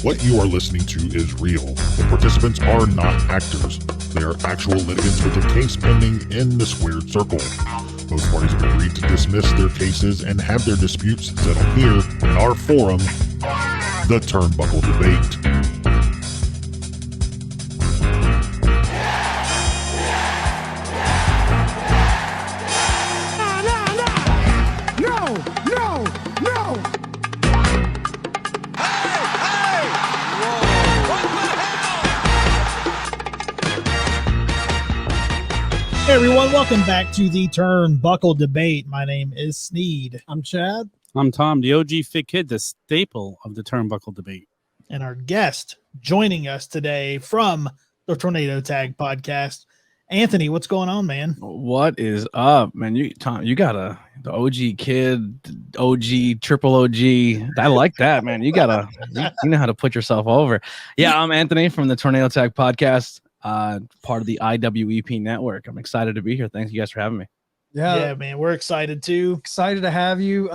What you are listening to is real. The participants are not actors. They are actual litigants with a case pending in the squared circle. Both parties have agreed to dismiss their cases and have their disputes settled here in our forum, the Turnbuckle Debate. Hey everyone, welcome back to the Turnbuckle Debate. My name is Sneed. I'm Chad. I'm Tom, the OG Fit Kid, the staple of the Turnbuckle Debate. And our guest joining us today from the Tornado Tag Podcast, Anthony. What's going on, man? What is up, man? Tom, you got the OG Kid, OG, triple OG. I like that, man. You know how to put yourself over. Yeah, I'm Anthony from the Tornado Tag Podcast. Part of the IWEP network. I'm excited to be here. Thank you guys for having me. Yeah, man, we're excited too. Excited to have you.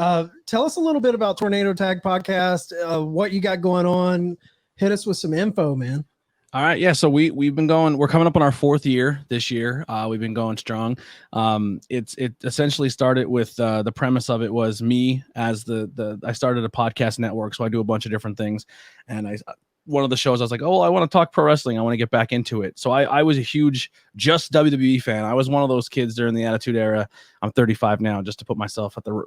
Tell us a little bit about Tornado Tag Podcast, what you got going on. Hit us with some info, man. All right. Yeah. So we've been going, we're coming up on our 4th year this year. We've been going strong. It essentially started with the premise of it was me as I started a podcast network. So I do a bunch of different things. And one of the shows I was like, oh, I want to talk pro wrestling. I want to get back into it. So I was a huge just WWE fan. I was one of those kids during the Attitude Era. I'm 35 now, just to put myself at the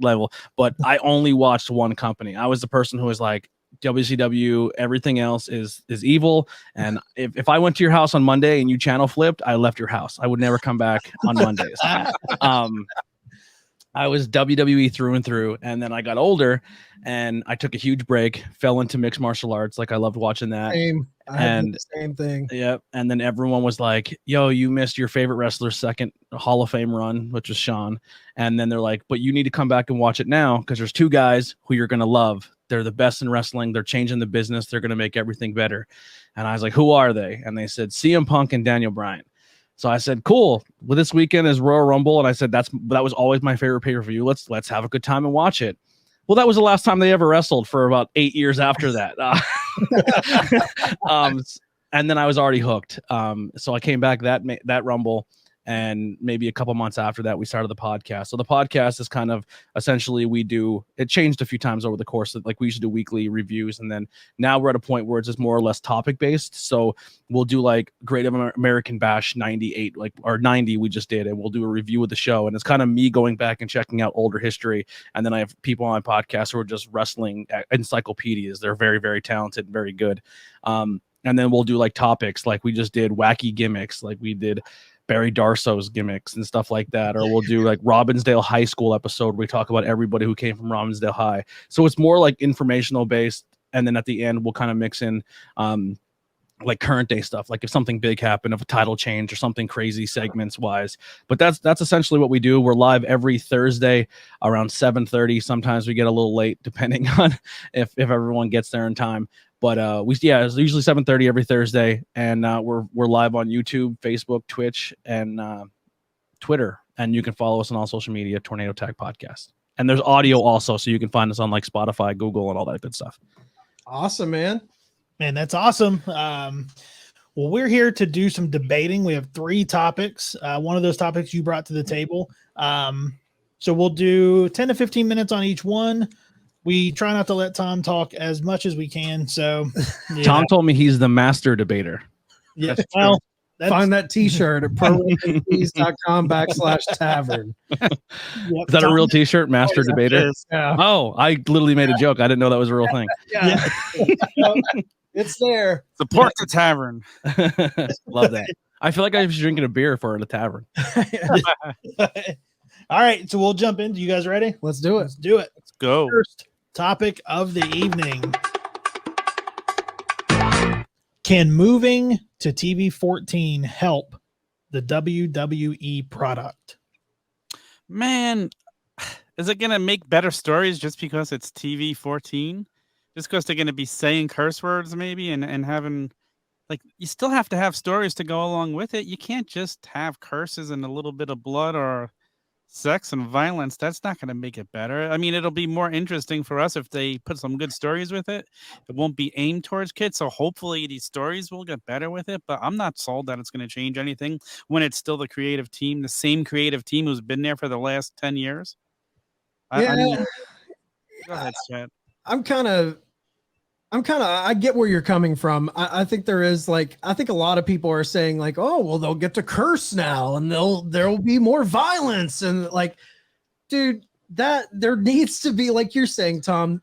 level. But I only watched one company. I was the person who was like, WCW, everything else is evil. And if I went to your house on Monday and you channel flipped, I left your house. I would never come back on Mondays. I was WWE through and through, and then I got older and I took a huge break, fell into mixed martial arts. Like I loved watching that. Same. The same thing. Yep. And then everyone was like, yo, you missed your favorite wrestler's second Hall of Fame run, which was Sean. And then they're like, but you need to come back and watch it now because there's 2 guys who you're going to love. They're the best in wrestling. They're changing the business. They're going to make everything better. And I was like, who are they? And they said, CM Punk and Daniel Bryan. So I said, cool. Well, this weekend is Royal Rumble. And I said, that was always my favorite pay-per-view. Let's have a good time and watch it. Well, that was the last time they ever wrestled for about 8 years after that. And then I was already hooked. So I came back that Rumble. And maybe a couple months after that, we started the podcast. So the podcast is kind of essentially it changed a few times over the course of, like, we used to do weekly reviews. And then now we're at a point where it's just more or less topic based. So we'll do like Great American Bash 98, or 90 we just did. And we'll do a review of the show. And it's kind of me going back and checking out older history. And then I have people on my podcast who are just wrestling encyclopedias. They're very, very talented, very good. And then we'll do like topics, like we just did wacky gimmicks, like we did Barry Darso's gimmicks and stuff like that. Or we'll do like Robbinsdale High School episode where we talk about everybody who came from Robbinsdale High. So it's more like informational based. And then at the end, we'll kind of mix in like current day stuff, like if something big happened, if a title change or something crazy segments wise. But that's essentially what we do. We're live every Thursday around 7:30. Sometimes we get a little late depending on if everyone gets there in time. But it's usually 7:30 every Thursday, and we're live on YouTube, Facebook, Twitch, and Twitter. And you can follow us on all social media, Tornado Tag Podcast. And there's audio also, so you can find us on like Spotify, Google, and all that good stuff. Awesome, man. Man, that's awesome. Well, we're here to do some debating. We have 3 topics. One of those topics you brought to the table. So we'll do 10 to 15 minutes on each one. We try not to let Tom talk as much as we can. So Tom told me he's the master debater. Yeah. Well, find that t-shirt at prowrestlingtees.com/tavern. Yep, Is that a real t-shirt, master debater? Yeah. Oh, I literally made a joke. I didn't know that was a real thing. Yeah. It's there. Support the Tavern. Love that. I feel like I was drinking a beer for at a tavern. All right, so we'll jump in. You guys ready? Let's do it. Let's do it. Let's go. First topic of the evening. Can moving to TV-14 help the WWE product? Man, is it going to make better stories just because it's TV-14? Just because they're going to be saying curse words maybe and having, like, you still have to have stories to go along with it. You can't just have curses and a little bit of blood or sex and violence, that's not going to make it better. I mean, it'll be more interesting for us if they put some good stories with it. It won't be aimed towards kids, so hopefully these stories will get better with it, but I'm not sold that it's going to change anything when it's still the creative team, the same creative team who's been there for the last 10 years. I mean, go ahead, Chad. I get where you're coming from. I think there is I think a lot of people are saying oh, well, they'll get to curse now and there'll be more violence. And dude, that there needs to be, like you're saying, Tom,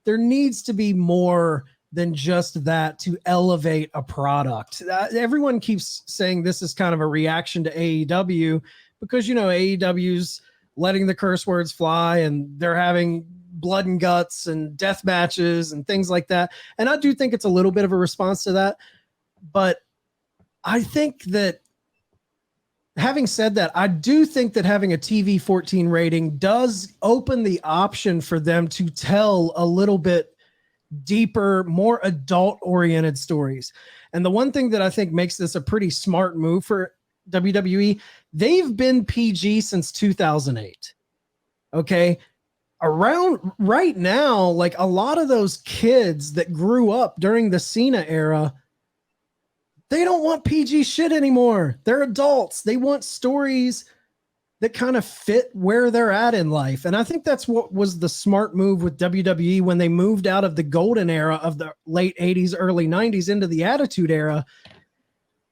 there needs to be more than just that to elevate a product. Everyone keeps saying this is kind of a reaction to AEW because, AEW's letting the curse words fly and they're having blood and guts and death matches and things like that. And I do think it's a little bit of a response to that. But I think that having said that, I do think that having a TV-14 rating does open the option for them to tell a little bit deeper, more adult-oriented stories. And the one thing that I think makes this a pretty smart move for WWE, they've been PG since 2008. Okay? Around right now, a lot of those kids that grew up during the Cena era, they don't want PG shit anymore. They're adults. They want stories that kind of fit where they're at in life. And I think that's what was the smart move with WWE when they moved out of the golden era of the late 80s, early 90s into the Attitude Era.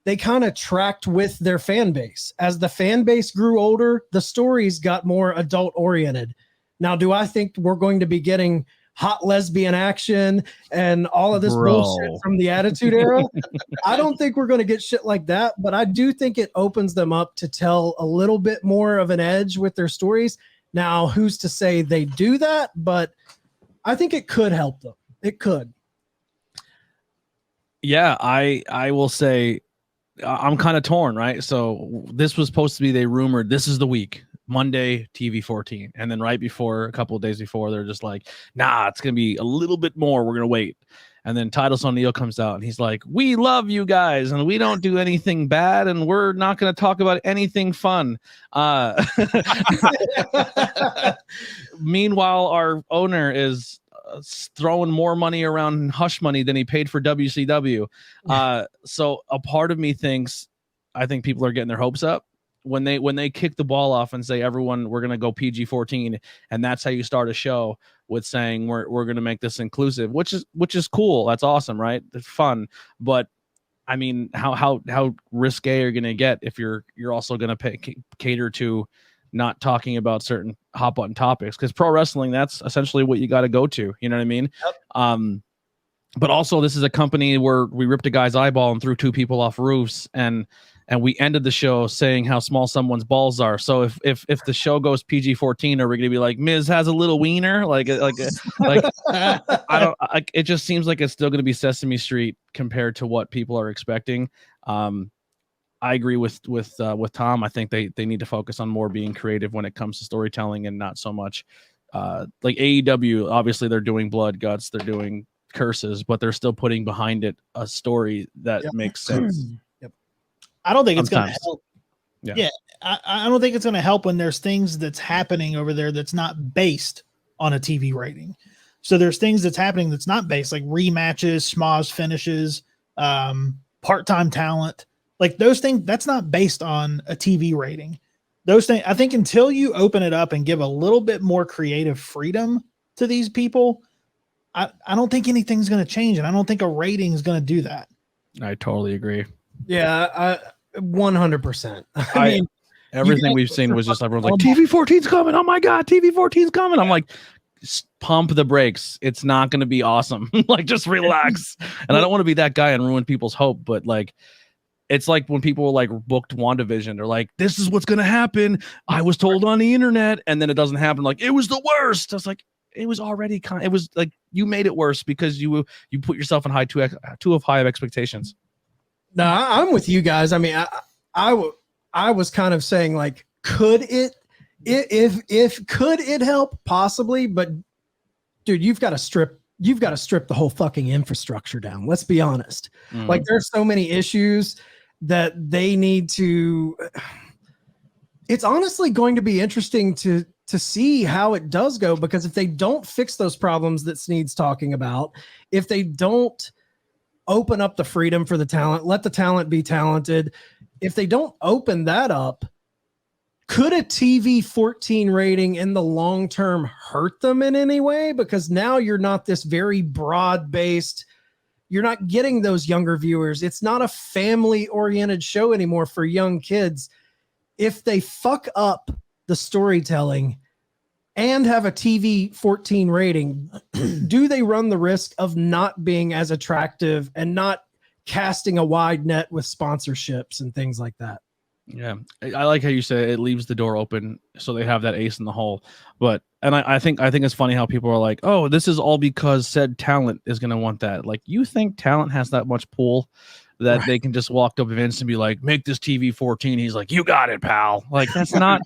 They kind of tracked with their fan base. As the fan base grew older, the stories got more adult oriented. Now, do I think we're going to be getting hot lesbian action and all of this bullshit from the Attitude Era? I don't think we're going to get shit like that, but I do think it opens them up to tell a little bit more of an edge with their stories. Now, who's to say they do that? But I think it could help them. It could. Yeah, I will say I'm kind of torn, right? So this was supposed to be, they rumored this is the week. Monday, TV-14. And then right before, a couple of days before, they're just like, nah, it's going to be a little bit more. We're going to wait. And then Titus O'Neil comes out and he's like, we love you guys and we don't do anything bad and we're not going to talk about anything fun. Meanwhile, our owner is throwing more money around hush money than he paid for WCW. So a part of me thinks, I think people are getting their hopes up when they kick the ball off and say, everyone, we're going to go PG-14. And that's how you start a show, with saying we're going to make this inclusive, which is cool. That's awesome. Right. It's fun. But I mean, how risque are you going to get if you're also going to cater to not talking about certain hot button topics? Because pro wrestling, that's essentially what you got to go to. You know what I mean? Yep. But also, this is a company where we ripped a guy's eyeball and threw two people off roofs, and we ended the show saying how small someone's balls are. So if the show goes PG-14, are we going to be like, Miz has a little wiener? Like I don't. It just seems like it's still going to be Sesame Street compared to what people are expecting. I agree with Tom. I think they need to focus on more being creative when it comes to storytelling, and not so much like AEW. Obviously, they're doing blood, guts, they're doing curses, but they're still putting behind it a story that makes sense. I don't think it's going to help. Yeah. I don't think it's going to help when there's things that's happening over there that's not based on a TV rating. So there's things that's happening that's not based, like rematches, schmoz finishes, part-time talent, like those things. That's not based on a TV rating. Those things, I think, until you open it up and give a little bit more creative freedom to these people, I don't think anything's going to change, and I don't think a rating is going to do that. I totally agree. Yeah, 100%. I mean, everything we've seen was just everyone's like, TV-14's coming. Oh my God, TV-14's coming. I'm like, pump the brakes. It's not going to be awesome. Like, just relax. And I don't want to be that guy and ruin people's hope, but like, it's like when people like booked WandaVision, they're like, this is what's going to happen. I was told on the internet, and then it doesn't happen. Like, it was the worst. I was like, it was already it was like, you made it worse because you put yourself in too high of expectations. No, I'm with you guys. I mean, I was kind of saying, like, could it help? Possibly, but dude, you've got to strip the whole fucking infrastructure down. Let's be honest. Like, there's so many issues that they need to. it's honestly going to be interesting to see how it does go, because if they don't fix those problems that Sneed's talking about, if they don't open up the freedom for the talent, let the talent be talented, if they don't open that up, could a TV-14 rating in the long term hurt them in any way? Because now you're not this very broad-based, you're not getting those younger viewers. It's not a family-oriented show anymore for young kids. If they fuck up the storytelling and have a TV-14 rating, do they run the risk of not being as attractive and not casting a wide net with sponsorships and things like that? Yeah, I like how you say it leaves the door open so they have that ace in the hole. But I think it's funny how people are like, oh, this is all because said talent is going to want that. Like, you think talent has that much pull that they can just walk up to Vince and be like, make this TV-14? He's like, you got it, pal. Like, that's not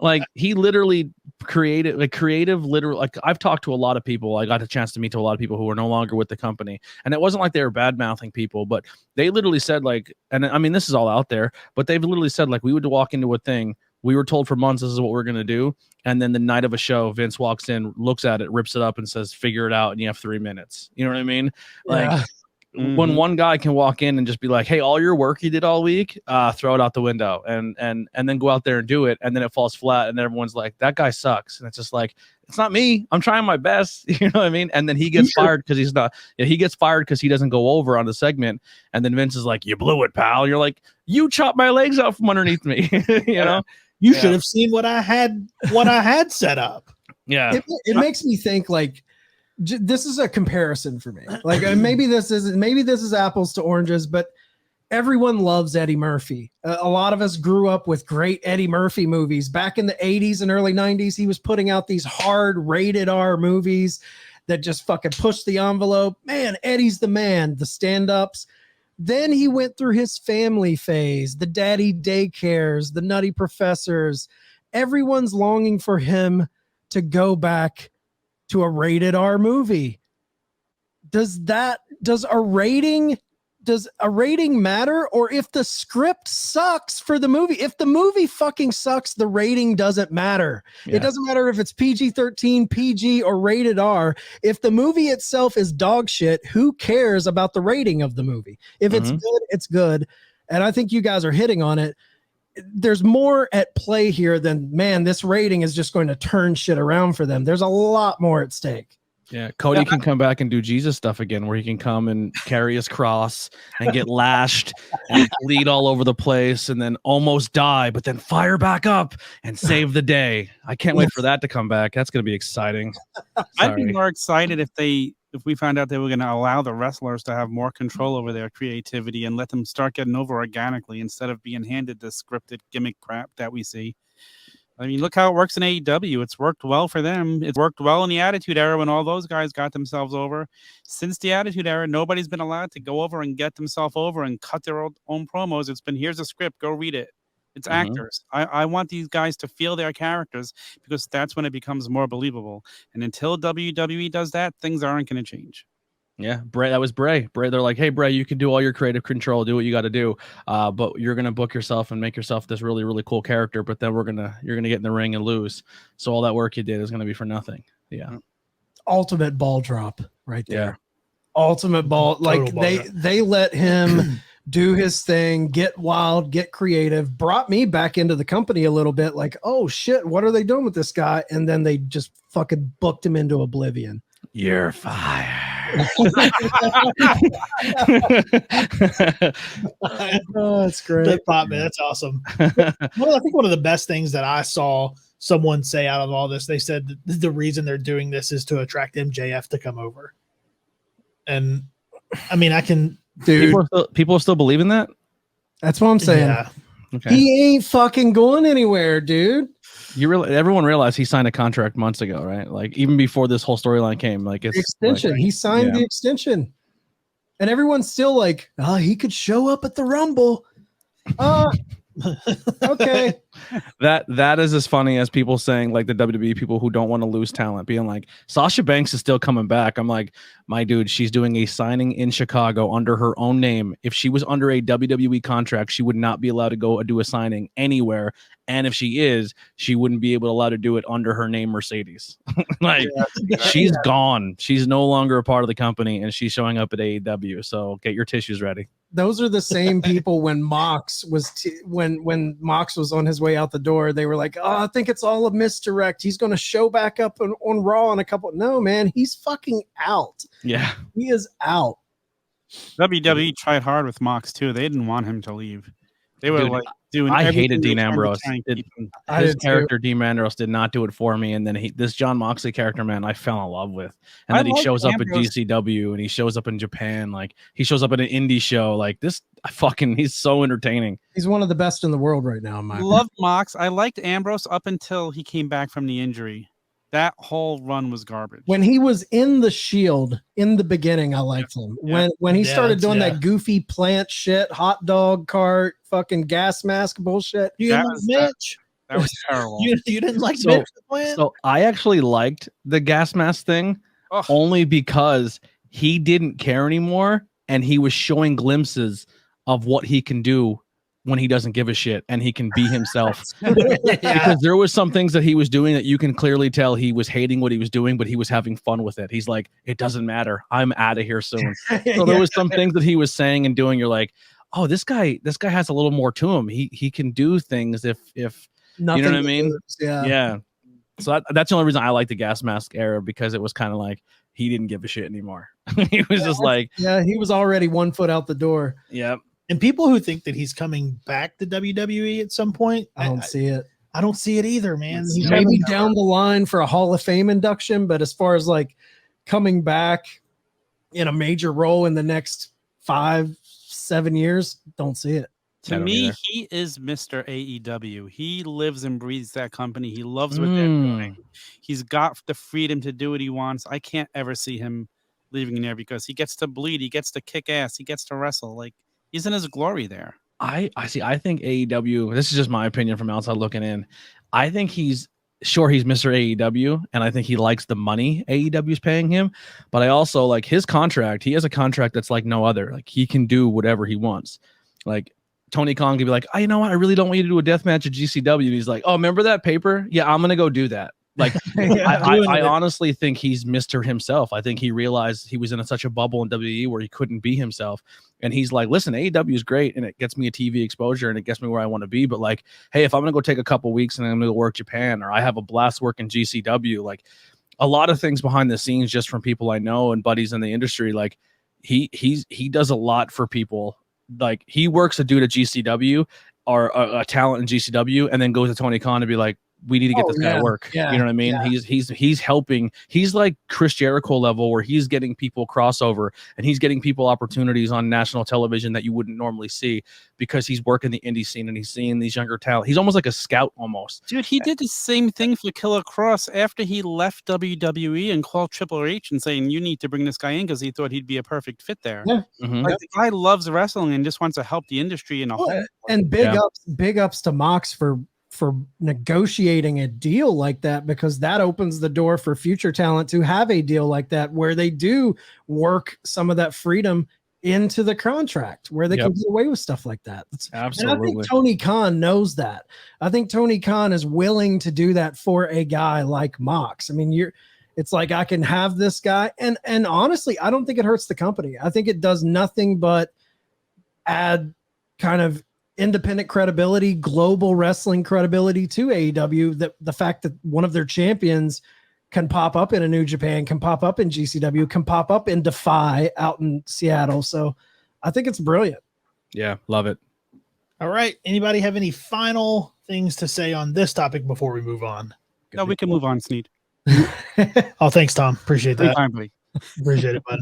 like, he literally created like creative, literal. Like, I've talked to a lot of people. I got a chance to meet to a lot of people who are no longer with the company, and it wasn't like they were bad mouthing people, but they literally said, like, and I mean, this is all out there, but they've literally said, like, we would walk into a thing, we were told for months this is what we're going to do, and then the night of a show, Vince walks in, looks at it, rips it up, and says, figure it out, and you have 3 minutes. You know what I mean? Like, Yeah. when one guy can walk in and just be like, hey, all your work you did all week, throw it out the window, and then go out there and do it, and then it falls flat, and everyone's like, that guy sucks. And it's just like, it's not me, I'm trying my best. You know what I mean? And then he gets fired because he's not. Yeah, he gets fired because he doesn't go over on the segment, and then Vince is like, you blew it, pal. You're like, you chopped my legs out from underneath me. You know, You should have seen what I had set up. Yeah, it makes me think, like, this is a comparison for me. Like, maybe this is apples to oranges, but everyone loves Eddie Murphy. A lot of us grew up with great Eddie Murphy movies. Back in the 80s and early 90s, he was putting out these hard rated R movies that just fucking push the envelope. Man, Eddie's the man, the stand-ups. Then he went through his family phase, the daddy daycares, the nutty professors. Everyone's longing for him to go back to a rated R movie. Does a rating matter? Or if the script sucks for the movie, if the movie fucking sucks, the rating doesn't matter. Yeah. It doesn't matter if it's PG-13, PG, or rated R. If the movie itself is dog shit, who cares about the rating of the movie? If it's good, it's good. And I think you guys are hitting on it. There's more at play here than, man, this rating is just going to turn shit around for them. There's a lot more at stake. Yeah, Cody can come back and do Jesus stuff again, where he can come and carry his cross and get lashed and bleed all over the place and then almost die, but then fire back up and save the day. I can't wait for that to come back. That's going to be exciting. I'd be more excited if we found out they were going to allow the wrestlers to have more control over their creativity and let them start getting over organically instead of being handed this scripted gimmick crap that we see. I mean, look how it works in AEW. It's worked well for them. It's worked well in the Attitude Era when all those guys got themselves over. Since the Attitude Era, nobody's been allowed to go over and get themselves over and cut their own promos. It's been, here's a script, go read it. It's actors. I want these guys to feel their characters, because that's when it becomes more believable. And until WWE does that, things aren't going to change. Yeah, Bray. That was Bray. They're like, hey, Bray, you can do all your creative control, do what you got to do, but you're gonna book yourself and make yourself this really, really cool character. But then you're gonna get in the ring and lose. So all that work you did is gonna be for nothing. Yeah. Ultimate ball drop right there. Yeah. Ultimate ball. Like, they let him do his thing, get wild, get creative. Brought me back into the company a little bit. Like, oh shit, what are they doing with this guy? And then they just fucking booked him into oblivion. You're fired. Oh, that's great. That pop, man, that's awesome. Well, I think one of the best things that I saw someone say out of all this, they said that the reason they're doing this is to attract MJF to come over. And I mean, I can, Dude, people are still believing that. that's what I'm saying. yeah. Okay. He ain't fucking going anywhere, dude. Everyone realized he signed a contract months ago, right? Like, even before this whole storyline came, like, it's Extension. like, He signed the extension. And everyone's still like, oh, he could show up at the Rumble. Okay. That is as funny as people saying, like, the WWE people who don't want to lose talent being like, Sasha Banks is still coming back. I'm like, my dude, she's doing a signing in Chicago under her own name. If she was under a WWE contract, she would not be allowed to go do a signing anywhere. And if she is, she wouldn't be able to allow to do it under her name Mercedes. Like, she's gone. She's no longer a part of the company, and she's showing up at AEW. So get your tissues ready. Those are the same people when Mox was when Mox was on his way out the door. They were like, "Oh, I think it's all a misdirect. He's going to show back up on Raw in a couple." No, man, he's fucking out. Yeah, he is out. WWE tried hard with Mox too. They didn't want him to leave. They were like doing. I hated everything Dean they can to Ambrose. try and keep him. His character, Dean Ambrose, did not do it for me. And then this John Moxley character, man, I fell in love with. And then he shows up at GCW and he shows up in Japan. Like, he shows up at an indie show. Like, he's so entertaining. He's one of the best in the world right now. Loved Mox. I liked Ambrose up until he came back from the injury. That whole run was garbage. When he was in the Shield in the beginning, I liked him. When he started doing that goofy plant shit, hot dog cart, fucking gas mask bullshit. You didn't like Mitch? That was terrible. You didn't like Mitch the Plant? So I actually liked the gas mask thing only because he didn't care anymore, and he was showing glimpses of what he can do when he doesn't give a shit and he can be himself. Because there was some things that he was doing that you can clearly tell he was hating what he was doing, but he was having fun with it. He's like, it doesn't matter. I'm out of here soon. So there was some things that he was saying and doing. You're like, oh, this guy has a little more to him. He can do things if nothing, you know what I mean? Yeah. So that's the only reason I like the gas mask era, because it was kind of like he didn't give a shit anymore. He was just like, he was already 1 foot out the door. Yep. And people who think that he's coming back to WWE at some point, I don't see it. I don't see it either, man. He's maybe down the line for a Hall of Fame induction, but as far as like coming back in a major role in the next 5-7 years, don't see it. To me, he is Mr. AEW. He lives and breathes that company. He loves what they're doing. He's got the freedom to do what he wants. I can't ever see him leaving there because he gets to bleed. He gets to kick ass. He gets to wrestle. Like, he's in his glory there. I see. I think AEW, this is just my opinion from outside looking in. I think he's Mr. AEW, and I think he likes the money AEW is paying him. But I also like his contract. He has a contract that's like no other. Like, he can do whatever he wants. Like, Tony Khan can be like, oh, you know what? I really don't want you to do a death match at GCW. And he's like, oh, remember that paper? Yeah, I'm going to go do that. Like, I honestly think he's Mr. himself. I think he realized he was in such a bubble in WWE where he couldn't be himself. And he's like, listen, AEW is great and it gets me a TV exposure and it gets me where I want to be. But like, hey, if I'm going to go take a couple weeks and I'm going to work Japan, or I have a blast working GCW, like a lot of things behind the scenes, just from people I know and buddies in the industry, like he does a lot for people. Like, he works a dude at GCW or a talent in GCW and then goes to Tony Khan to be like, we need to get this guy to work. You know what I mean? He's helping. He's like Chris Jericho level, where he's getting people crossover and he's getting people opportunities on national television that you wouldn't normally see, because he's working the indie scene and he's seeing these younger talent. He's almost like a scout almost. Dude, he did the same thing for Killer Cross after he left WWE and called Triple H and saying, you need to bring this guy in because he thought he'd be a perfect fit there. Yeah. Like, the guy loves wrestling and just wants to help the industry in a whole. And big ups to Mox for negotiating a deal like that, because that opens the door for future talent to have a deal like that, where they do work some of that freedom into the contract, where they can get away with stuff like that. Absolutely. And I think Tony Khan knows that. I think Tony Khan is willing to do that for a guy like Mox. I mean, it's like, I can have this guy, and honestly, I don't think it hurts the company. I think it does nothing but add kind of independent credibility, global wrestling credibility to AEW. That the fact that one of their champions can pop up in a New Japan, can pop up in GCW, can pop up in Defy out in Seattle. So I think it's brilliant. Yeah, love it. All right. Anybody have any final things to say on this topic before we move on? No, we can move on, Sneed. Oh, thanks, Tom. Appreciate that. Appreciate it, bud.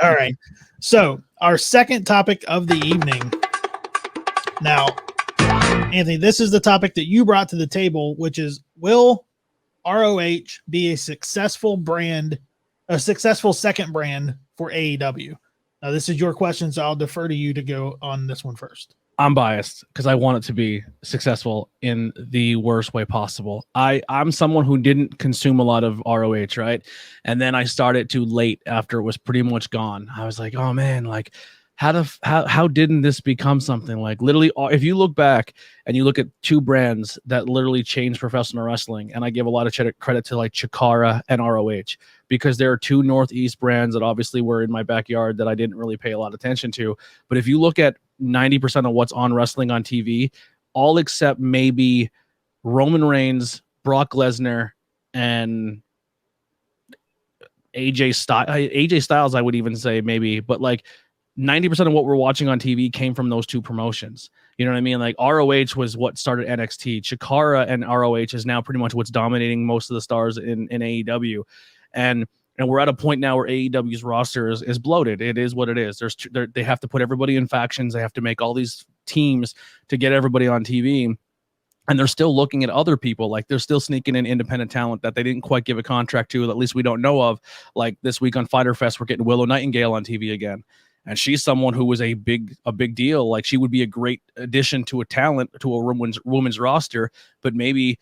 All right. So our second topic of the evening. Now, Anthony, this is the topic that you brought to the table, which is, will ROH be a successful second brand for AEW? Now, this is your question, so I'll defer to you to go on this one first. I'm biased because I want it to be successful in the worst way possible. I'm someone who didn't consume a lot of ROH, right? And then I started too late after it was pretty much gone. I was like, oh man, like how didn't this become something? Like literally, if you look back and you look at two brands that literally changed professional wrestling, and I give a lot of credit to like Chikara and ROH, because there are two Northeast brands that obviously were in my backyard that I didn't really pay a lot of attention to. But if you look at 90% of what's on wrestling on TV, all except maybe Roman Reigns, Brock Lesnar, and AJ Styles, I would even say maybe, but like 90% of what we're watching on TV came from those two promotions. You know what I mean? Like ROH was what started NXT. Chikara and ROH is now pretty much what's dominating most of the stars in AEW. And we're at a point now where AEW's roster is bloated. It is what it is. They have to put everybody in factions. They have to make all these teams to get everybody on TV. And they're still looking at other people. Like they're still sneaking in independent talent that they didn't quite give a contract to, at least we don't know of. Like this week on Fyter Fest, we're getting Willow Nightingale on TV again. And she's someone who was a big deal. Like she would be a great addition to a talent, to a women's roster, but maybe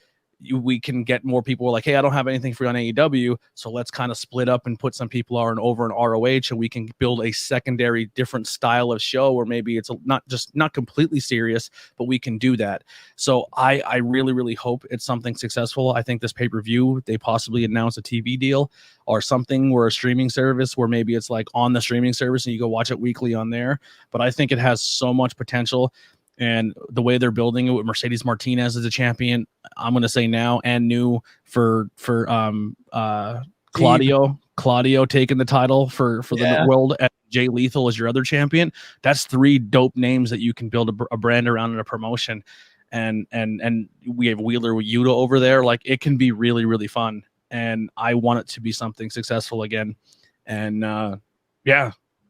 we can get more people who are like, hey, I don't have anything free on AEW, so let's kind of split up and put some people over in ROH, and we can build a secondary different style of show where maybe it's not completely serious, but we can do that. So I really, really hope it's something successful. I think this pay-per-view, they possibly announce a TV deal or something, where a streaming service where maybe it's like on the streaming service and you go watch it weekly on there. But I think it has so much potential. And the way they're building it with Mercedes Martinez as a champion, I'm going to say now and new for Claudio taking the title for the world, and Jay Lethal as your other champion. That's three dope names that you can build a brand around in a promotion. And we have Wheeler with Yuta over there. Like it can be really, really fun. And I want it to be something successful again. And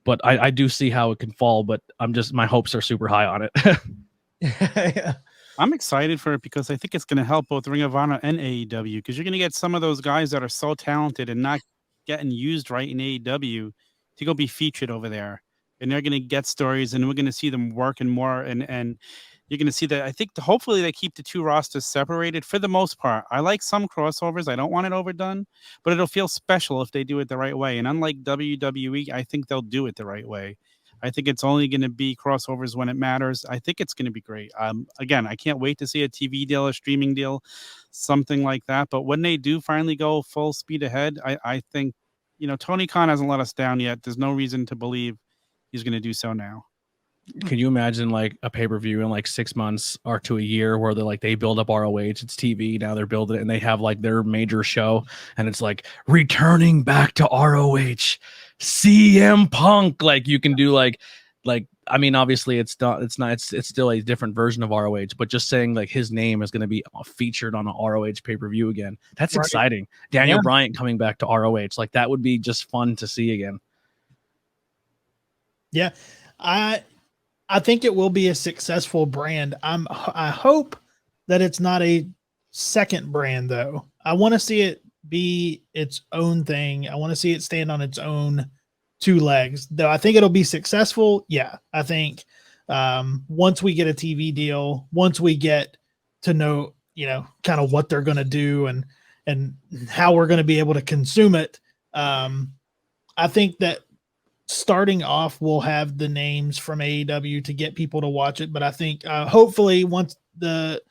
but I do see how it can fall, but my hopes are super high on it. Yeah. I'm excited for it because I think it's going to help both Ring of Honor and AEW, because you're going to get some of those guys that are so talented and not getting used right in AEW to go be featured over there. And they're going to get stories, and we're going to see them working more. And you're going to see that. I think hopefully they keep the two rosters separated for the most part. I like some crossovers. I don't want it overdone, but it'll feel special if they do it the right way. And unlike WWE, I think they'll do it the right way. I think it's only going to be crossovers when it matters. I think it's going to be great. Again, I can't wait to see a TV deal, a streaming deal, something like that. But when they do finally go full speed ahead, I think, Tony Khan hasn't let us down yet. There's no reason to believe he's going to do so now. Can you imagine like a pay-per-view in like 6 months or to a year where they build up ROH, it's TV, now they're building it, and they have like their major show, and it's like returning back to ROH, CM Punk. Like you can do like I mean, obviously it's still a different version of ROH, but just saying like his name is going to be featured on an ROH pay-per-view again. That's right. Exciting. Daniel Bryant coming back to ROH, like that would be just fun to see again. Yeah. I think it will be a successful brand. I hope that it's not a second brand though. I want to see it be its own thing. I want to see it stand on its own two legs. Though I think it'll be successful. Yeah. I think once we get a TV deal, once we get to know, kind of what they're going to do and how we're going to be able to consume it. I think that starting off, we'll have the names from AEW to get people to watch it. But I think hopefully once the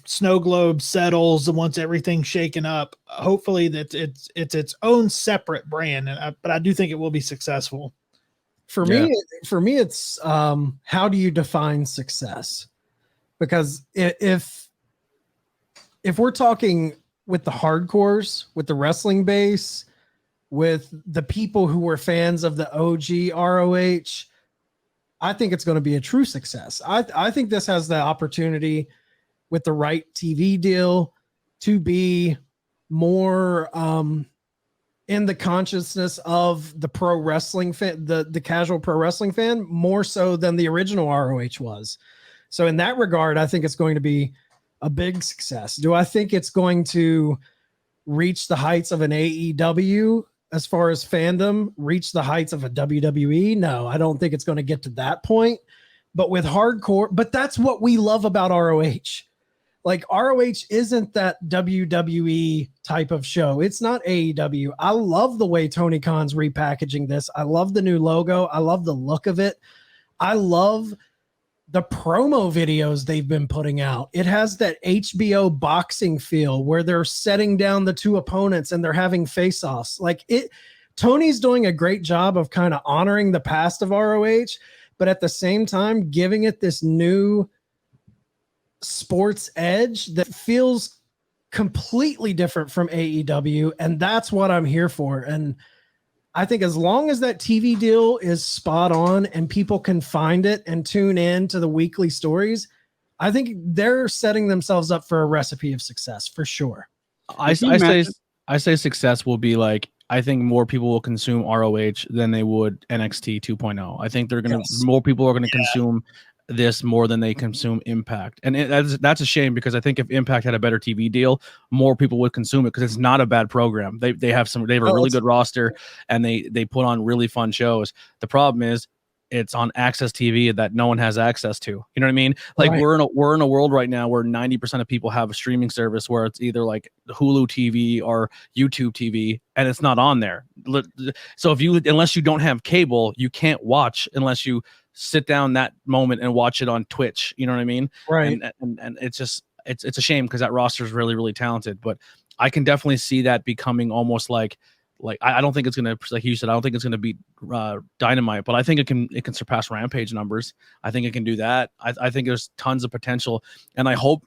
snow globe settles and once everything's shaken up, hopefully that it's its own separate brand. But I do think it will be successful. For me, it's how do you define success? Because if we're talking with the hardcores, with the wrestling base, with the people who were fans of the OG ROH, I think it's going to be a true success. I think this has the opportunity with the right TV deal to be more in the consciousness of the pro wrestling fan, the casual pro wrestling fan, more so than the original ROH was. So in that regard, I think it's going to be a big success. Do I think it's going to reach the heights of an AEW as far as fandom, reach the heights of a WWE? No, I don't think it's going to get to that point. but with hardcore. But that's what we love about ROH. Like ROH isn't that WWE type of show. It's not AEW. I love the way Tony Khan's repackaging this. I love the new logo. I love the look of it. I love the promo videos they've been putting out. It has that HBO boxing feel where they're setting down the two opponents and they're having face-offs. Like Tony's doing a great job of kind of honoring the past of ROH, but at the same time giving it this new sports edge that feels completely different from AEW, and that's what I'm here for. And I think as long as that TV deal is spot on and people can find it and tune in to the weekly stories, I think they're setting themselves up for a recipe of success for sure. I say success will be like, I think more people will consume ROH than they would NXT 2.0. I think more people are going to consume this more than they consume Impact, and that's a shame, because I think if Impact had a better TV deal, more people would consume it, because it's not a bad program. They have a really good roster, and they put on really fun shows. The problem is it's on Access TV that no one has access to. You know what I mean? Like right. we're in a world right now where 90% of people have a streaming service where it's either like Hulu TV or YouTube TV, and it's not on there. So unless you don't have cable, you can't watch unless you sit down that moment and watch it on Twitch. You know what I mean? Right. And it's just, it's a shame, because that roster is really, really talented, but I can definitely see that becoming almost like I don't think it's going to, like you said, I don't think it's going to beat Dynamite, but I think it can surpass Rampage numbers. I think it can do that. I think there's tons of potential, and I hope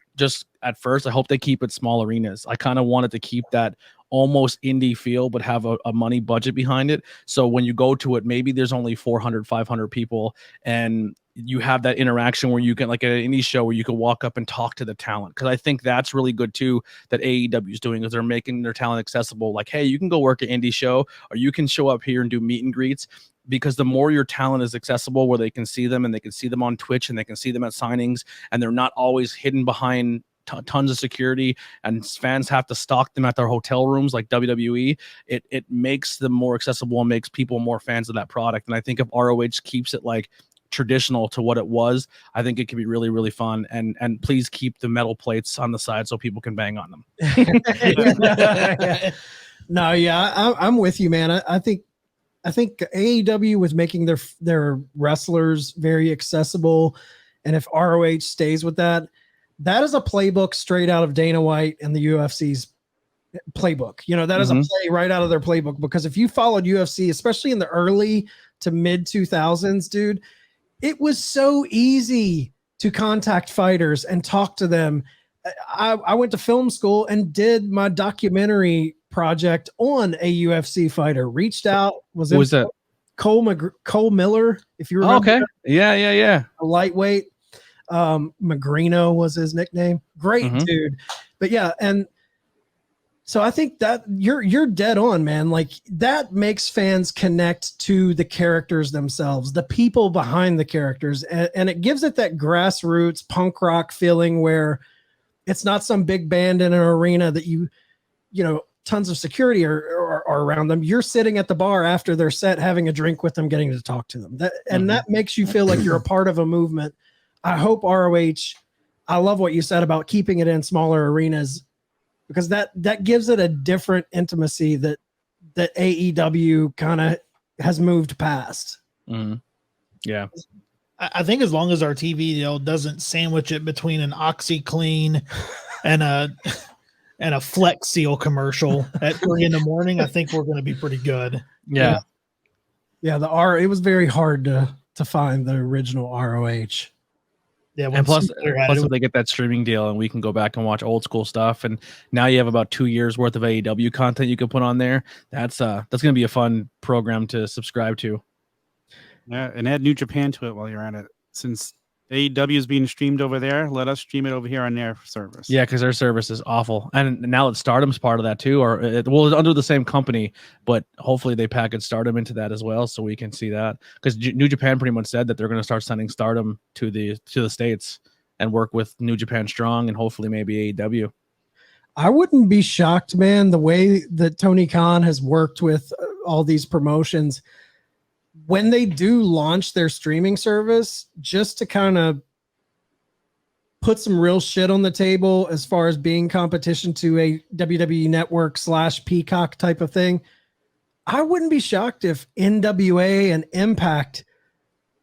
at first they keep it small arenas. I kind of wanted to keep that almost indie feel, but have a money budget behind it. So when you go to it, maybe there's only 400, 500 people, and you have that interaction where you can, like an indie show, where you can walk up and talk to the talent. Because I think that's really good too, that AEW is doing, is they're making their talent accessible. Like, hey, you can go work an indie show, or you can show up here and do meet and greets. Because the more your talent is accessible, where they can see them, and they can see them on Twitch, and they can see them at signings, and they're not always hidden behind tons of security, and fans have to stalk them at their hotel rooms like WWE, it makes them more accessible and makes people more fans of that product. And I think if ROH keeps it like traditional to what it was, I think it could be really, really fun. And please keep the metal plates on the side so people can bang on them. No, yeah, I'm with you, man. I think AEW was making their wrestlers very accessible, and if ROH stays with that is a playbook straight out of Dana White and the UFC's playbook. You know, that is a play right out of their playbook, because if you followed UFC, especially in the early to mid 2000s, dude, it was so easy to contact fighters and talk to them. I went to film school and did my documentary project on a UFC fighter. Reached out. Was that Cole Miller? If you remember. Okay. Yeah. A lightweight. Magrino was his nickname. Great dude. But yeah, and so I think that you're dead on, man. Like, that makes fans connect to the characters themselves, the people behind the characters, and it gives it that grassroots punk rock feeling where it's not some big band in an arena that you know, tons of security are around them. You're sitting at the bar after their set, having a drink with them, getting to talk to them. That makes you feel like you're a part of a movement. I hope ROH, I love what you said about keeping it in smaller arenas, because that gives it a different intimacy that AEW kind of has moved past. Yeah. I think as long as our TV deal doesn't sandwich it between an OxyClean and a Flex Seal commercial at 3 a.m, I think we're going to be pretty good. Yeah. It was very hard to find the original ROH. Yeah, and plus if they get that streaming deal, and we can go back and watch old school stuff, and now you have about 2 years worth of AEW content you can put on there. That's going to be a fun program to subscribe to. Yeah, and add New Japan to it while you're at it. Since AEW is being streamed over there, let us stream it over here on their service. Yeah, because their service is awful, and now that Stardom's part of that too, or it's under the same company, but hopefully they package Stardom into that as well, so we can see that. Because New Japan pretty much said that they're going to start sending Stardom to the States and work with New Japan Strong and hopefully maybe AEW. I wouldn't be shocked, man, the way that Tony Khan has worked with all these promotions. when they do launch their streaming service, just to kind of put some real shit on the table as far as being competition to a WWE Network / Peacock type of thing, I wouldn't be shocked if NWA and Impact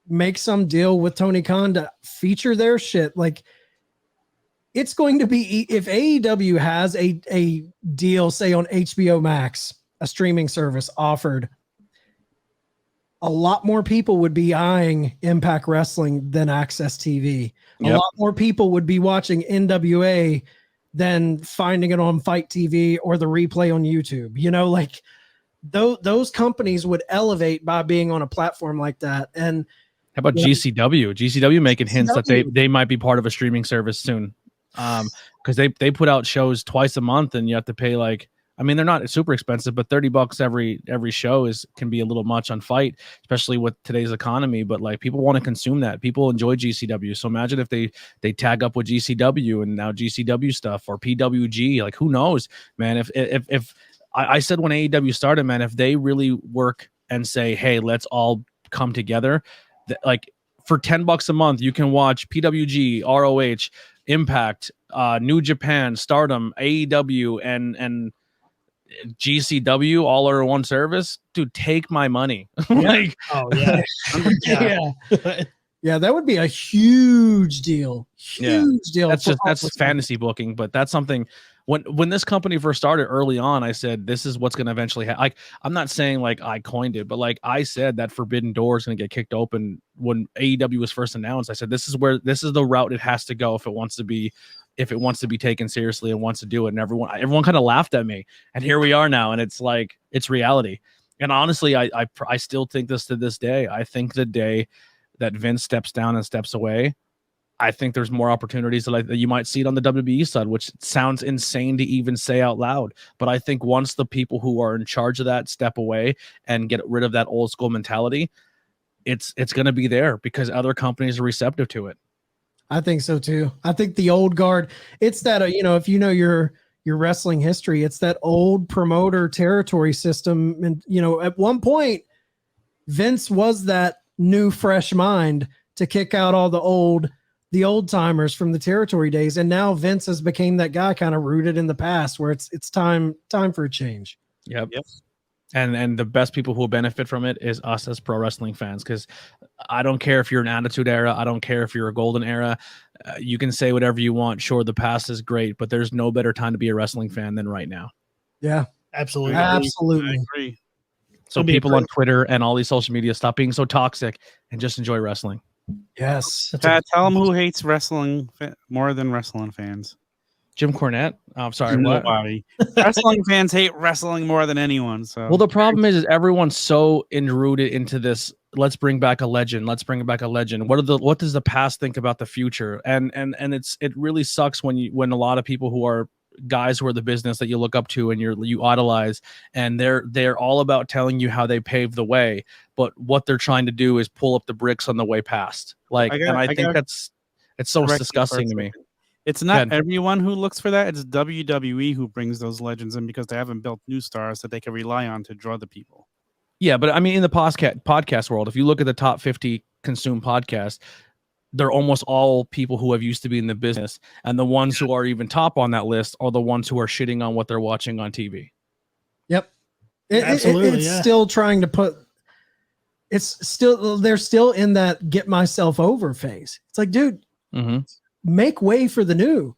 make some deal with Tony Khan to feature their shit. Like, it's going to be, if AEW has a deal, say on HBO Max, a streaming service offered, a lot more people would be eyeing Impact Wrestling than Access TV. A lot more people would be watching NWA than finding it on Fight TV or the replay on YouTube. You know, like those companies would elevate by being on a platform like that. And how about GCW? GCW making hints that they might be part of a streaming service soon. Because they put out shows twice a month, and you have to pay like, I mean, they're not super expensive, but $30 every show can be a little much on Fight, especially with today's economy. But like, people want to consume that. People enjoy GCW. So imagine if they tag up with GCW and now GCW stuff or PWG. Like, who knows, man? If I said when AEW started, man, if they really work and say, hey, let's all come together, like for $10 a month, you can watch PWG, ROH, Impact, New Japan, Stardom, AEW, and GCW all are one service. Dude, take my money. Like, oh yeah. Yeah, that would be a huge deal. Huge deal. That's fantasy booking, but that's something. When this company first started early on, I said this is what's going to eventually happen. Like, I'm not saying like I coined it, but like I said that Forbidden Door is going to get kicked open when AEW was first announced. I said this is the route it has to go if it wants to be taken seriously and wants to do it. And everyone kind of laughed at me, and here we are now, and it's like it's reality. And honestly, I still think this to this day. I think the day that Vince steps down and steps away, I think there's more opportunities that you might see it on the WWE side, which sounds insane to even say out loud. But I think once the people who are in charge of that step away and get rid of that old school mentality, it's going to be there because other companies are receptive to it. I think so too. I think the old guard, it's that, if you know your wrestling history, it's that old promoter territory system. And, at one point, Vince was that new, fresh mind to kick out all the old timers from the territory days. And now Vince has become that guy kind of rooted in the past where it's time for a change. Yep. And the best people who will benefit from it is us as pro wrestling fans. Cause I don't care if you're an Attitude Era. I don't care if you're a Golden Era. You can say whatever you want. Sure. The past is great, but there's no better time to be a wrestling fan than right now. Yeah, absolutely. Absolutely. I agree. So people on Twitter and all these social media, stop being so toxic and just enjoy wrestling. Yes. Pat, tell them who hates wrestling more than wrestling fans. Jim Cornette. I'm sorry. Nobody. Wrestling fans hate wrestling more than anyone. So, well, the problem is everyone's so enrooted into this. Let's bring back a legend. Let's bring back a legend. What does the past think about the future? And it really sucks when a lot of people who are guys who are the business that you look up to and you idolize, and they're all about telling you how they paved the way, but what they're trying to do is pull up the bricks on the way past. Like, I think it's so disgusting to me. It's not everyone who looks for that. It's WWE who brings those legends in because they haven't built new stars that they can rely on to draw the people. Yeah, but I mean, in the podcast world, if you look at the top 50 consumed podcasts, they're almost all people who have used to be in the business. And the ones who are even top on that list are the ones who are shitting on what they're watching on TV. Yep. Absolutely. It's still trying to put, they're still in that get myself over phase. It's like, dude, make way for the new.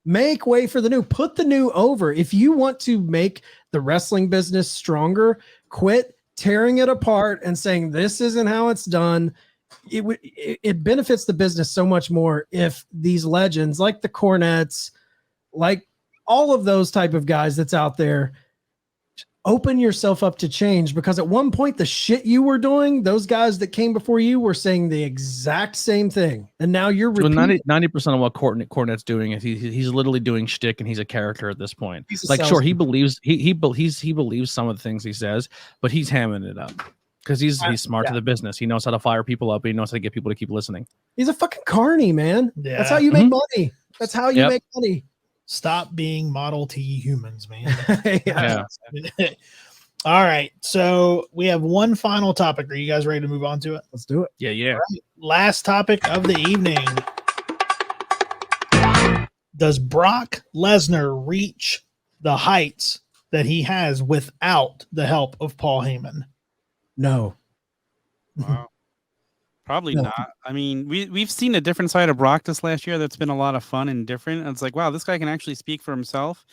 Make way for the new. Put the new over. If you want to make the wrestling business stronger, quit tearing it apart and saying this isn't how it's done. It benefits the business so much more if these legends like the Cornettes, like all of those type of guys that's out there, open yourself up to change, because at one point the shit you were doing, those guys that came before you were saying the exact same thing, and now you're repeating. 90% of what Cornette's doing is he's literally doing shtick, and he's a character at this point. Like, sure, he believes he believes some of the things he says, but he's hamming it up because he's smart to the business. He knows how to fire people up. He knows how to get people to keep listening. He's a fucking carny, man. Yeah. That's how you make money. That's how you make money. Stop being Model T humans, man. Yeah. All right. So we have one final topic. Are you guys ready to move on to it? Let's do it. Yeah. Last topic of the evening. Does Brock Lesnar reach the heights that he has without the help of Paul Heyman? No. Wow. Probably No. not. I mean, we've seen a different side of Brock this last year that's been a lot of fun and different. And it's like, wow, this guy can actually speak for himself.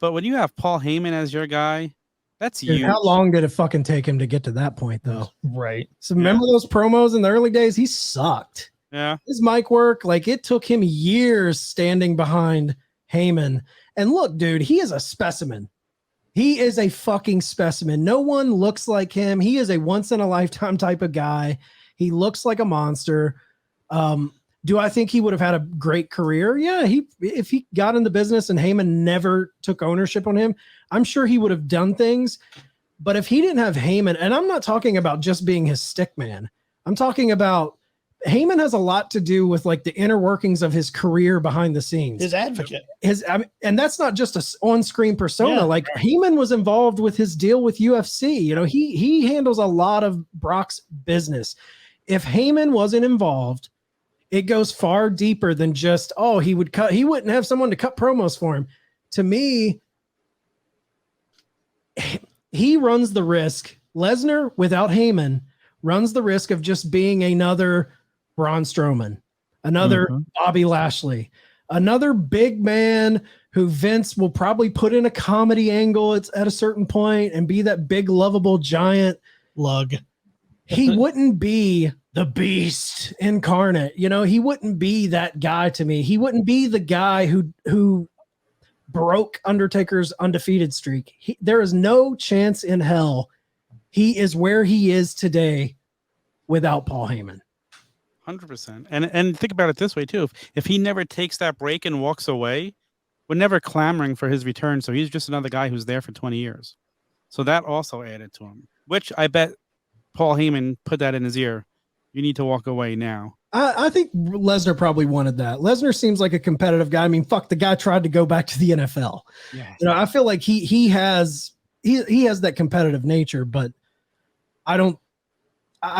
But when you have Paul Heyman as your guy, that's Dude, huge. how long did it fucking take him to get to that point, though? Right. So remember those promos in the early days? He sucked. Yeah. His mic work, like it took him years standing behind Heyman. And look, dude, he is a specimen. He is a fucking specimen. No one looks like him. He is a once in a lifetime type of guy. He looks like a monster. Do I think he would have had a great career? Yeah, if he got in the business and Heyman never took ownership on him, I'm sure he would have done things. But if he didn't have Heyman, and I'm not talking about just being his stick man, I'm talking about Heyman has a lot to do with like the inner workings of his career behind the scenes. His advocate. And that's not just a on-screen persona. Yeah, like Heyman was involved with his deal with UFC. You know, he handles a lot of Brock's business. If Heyman wasn't involved, it goes far deeper than just, he wouldn't have someone to cut promos for him. To me, he runs the risk. Lesnar without Heyman runs the risk of just being another Braun Strowman, another Bobby Lashley, another big man who Vince will probably put in a comedy angle at a certain point and be that big, lovable giant lug. He wouldn't be the beast incarnate. You know, he wouldn't be that guy to me. He wouldn't be the guy who broke Undertaker's undefeated streak. There is no chance in hell he is where he is today without Paul Heyman. 100%. And think about it this way too. If he never takes that break and walks away, we're never clamoring for his return. So he's just another guy who's there for 20 years. So that also added to him, which I bet Paul Heyman put that in his ear. You need to walk away now. I think Lesnar probably wanted that. Lesnar seems like a competitive guy. I mean, fuck, the guy tried to go back to the NFL. Yeah. You know, I feel like he has that competitive nature, but I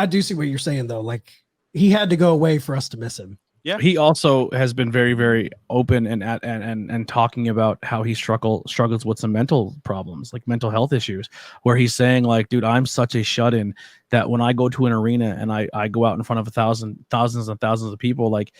do see what you're saying though. Like he had to go away for us to miss him. Yeah. He also has been very, very open and talking about how he struggles with some mental problems, like mental health issues, where he's saying like, dude, I'm such a shut-in that when I go to an arena and I go out in front of thousands and thousands of people, like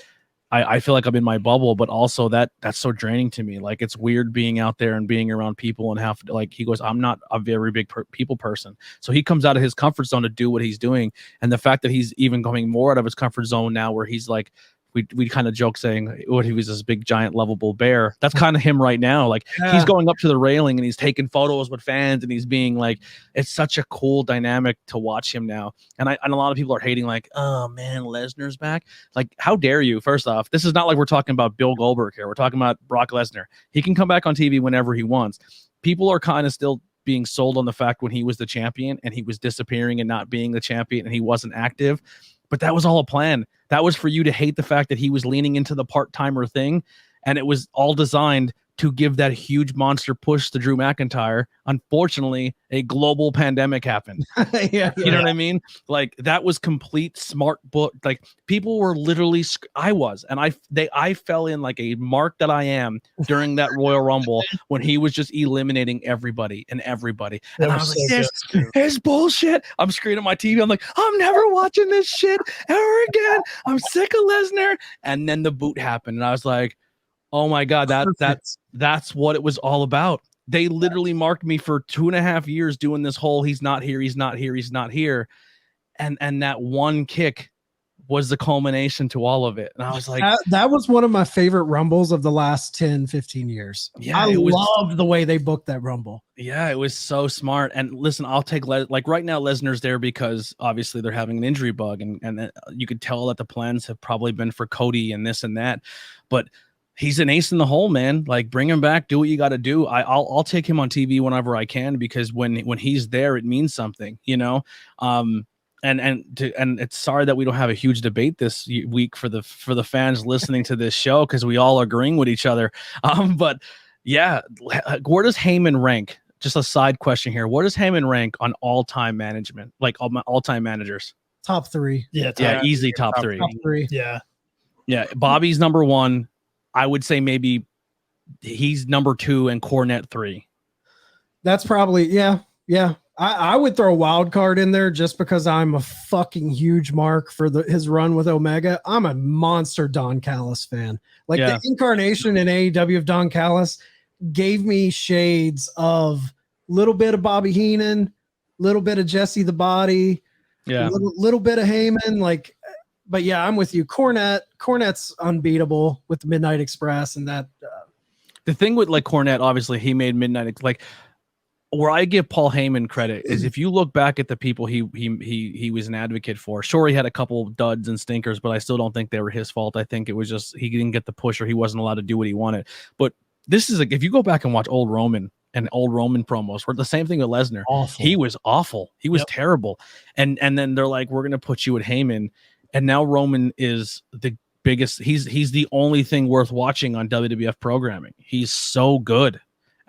I feel like I'm in my bubble, but also that's so draining to me. Like it's weird being out there and being around people and have to, like, he goes, I'm not a very big people person. So he comes out of his comfort zone to do what he's doing. And the fact that he's even going more out of his comfort zone now where he's like, we kind of joke saying what he was this big giant lovable bear. That's kind of him right now. Like he's going up to the railing and he's taking photos with fans and he's being like, it's such a cool dynamic to watch him now. And a lot of people are hating like, oh man, Lesnar's back. Like, how dare you? First off, this is not like we're talking about Bill Goldberg here. We're talking about Brock Lesnar. He can come back on TV whenever he wants. People are kind of still being sold on the fact when he was the champion and he was disappearing and not being the champion and he wasn't active. But that was all a plan. That was for you to hate the fact that he was leaning into the part-timer thing. And it was all designed to give that huge monster push to Drew McIntyre. Unfortunately, a global pandemic happened. You know what I mean? Like that was complete smart book. Like people were literally, I fell in like a mark that I am during that Royal Rumble when he was just eliminating everybody. And I was like, this bullshit. I'm screaming at my TV. I'm like, I'm never watching this shit ever again. I'm sick of Lesnar. And then the boot happened. And I was like, oh my God, that's what it was all about. They literally marked me for 2.5 years doing this whole he's not here. And that one kick was the culmination to all of it. And I was like, that was one of my favorite Rumbles of the last 10, 15 years. Yeah, I loved the way they booked that Rumble. Yeah, it was so smart. And listen, I'll take like right now Lesnar's there because obviously they're having an injury bug and you could tell that the plans have probably been for Cody and this and that. But he's an ace in the hole, man. Like bring him back, do what you got to do. I'll take him on TV whenever I can because when he's there, it means something, you know. And it's sorry that we don't have a huge debate this week for the fans listening to this show because we all agreeing with each other. But yeah, where does Heyman rank just a side question here. What does Heyman rank on all-time management, like all-time managers? Top 3. Yeah, easy top 3. Top 3. Yeah. Bobby's number 1. I would say maybe he's number 2 and Cornette 3. That's probably yeah. I would throw a wild card in there just because I'm a fucking huge mark for his run with Omega. I'm a monster Don Callis fan. Like the incarnation in AEW of Don Callis gave me shades of little bit of Bobby Heenan, little bit of Jesse the Body, little bit of Heyman. Like, but yeah, I'm with you. Cornette's unbeatable with the Midnight Express and that. The thing with like Cornette, obviously he made Midnight like. Where I give Paul Heyman credit is if you look back at the people he was an advocate for. Sure, he had a couple duds and stinkers, but I still don't think they were his fault. I think it was just he didn't get the push or he wasn't allowed to do what he wanted. But this is like if you go back and watch old Roman promos, where the same thing with Lesnar. Awful. He was awful. He was terrible. And then they're like, we're gonna put you at Heyman, and now Roman is the biggest. He's the only thing worth watching on WWF programming. He's so good.